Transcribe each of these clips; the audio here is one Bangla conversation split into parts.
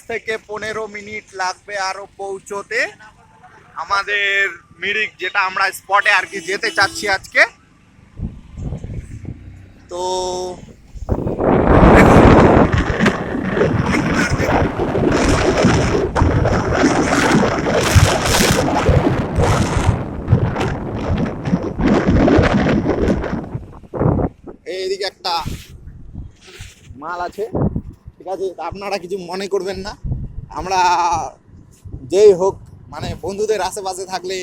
থেকে 15 মিনিট লাগবে আরো পৌঁছতে আমাদের মিরিক, যেটা আমরা স্পটে আর কি যেতে চাচ্ছি আজকে। তো এইদিকে একটা মাল আছে, ঠিক আছে, আপনারা কিছু মনে করবেন না। আমরা যেই হোক মানে বন্ধুদের আশেপাশে থাকলে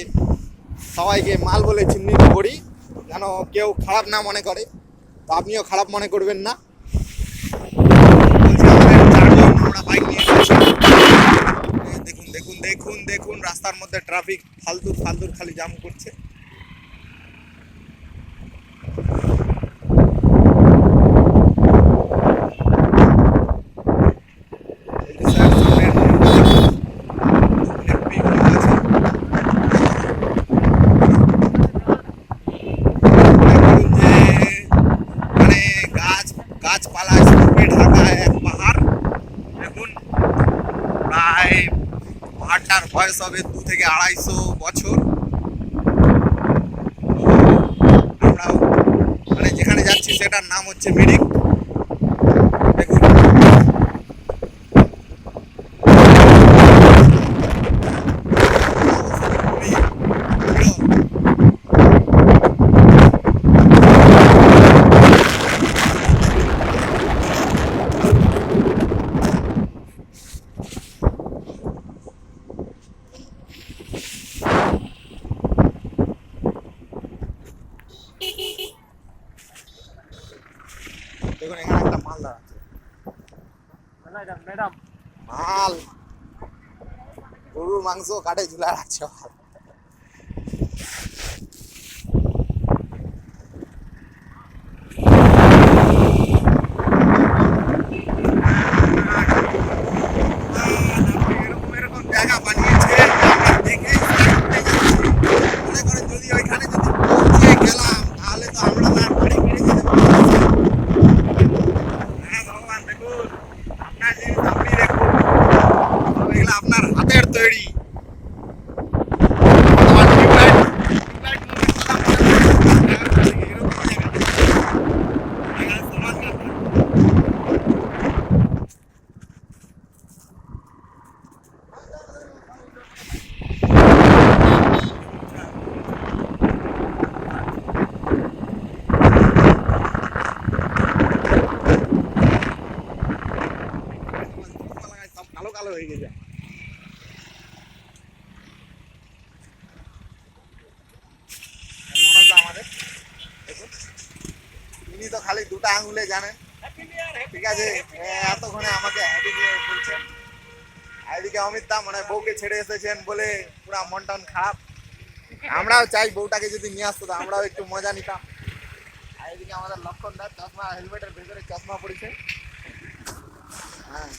সবাইকে মাল বলে চিহ্নিত করি, যেন কেউ খারাপ না মনে করে। তো আপনিও খারাপ মনে করবেন না। বলছি আমাদের 4 জন আমরা বাইক নিয়ে এসেছি। দেখুন দেখুন দেখুন দেখুন রাস্তার মধ্যে ট্রাফিক ফালতুর ফালতুর খালি জাম করছে। গাছপালা স্তূপে ঢাকা এক পাহাড়। দেখুন প্রায় পাহাড়টার বয়স হবে 2 থেকে 250 বছর। আমরা মানে যেখানে যাচ্ছি সেটার নাম হচ্ছে মিরিক। দেখুন দেখুন এখানে একটা মাল দাঁড়াচ্ছে, মাল গরুর মাংস কাটে ঝুলা রাখছে। এরকম জায়গা বানিয়েছে দেখে মনে করেন যদি ওইখানে যদি পৌঁছে গেলাম তাহলে তো আমরা তার বাড়ি ফিরে যেতে পারবো। হ্যাঁ ভগবান, দেখুন আপনার জিনিস আপনি দেখুন, এগুলো আপনার হাতের তৈরি। কালো কালো হয়ে গেছে। আমাদের দেখুন তিনি তো খালি 2টা আঙুলে জানেন, ঠিক আছে, এতক্ষণে আমাকে হ্যাপি নিউ ইয়ার বলছেন। এদিকে অমিত দা মানে বউকে ছেড়ে এসেছেন বলে পুরো মন টন খারাপ। আমরাও চাই বউটাকে যদি নিয়ে আসতো তো আমরাও একটু মজা নিতাম। আর এদিকে আমাদের লক্ষণ দা চশমা, হেলমেটের ভেতরে চশমা পড়েছে। হ্যাঁ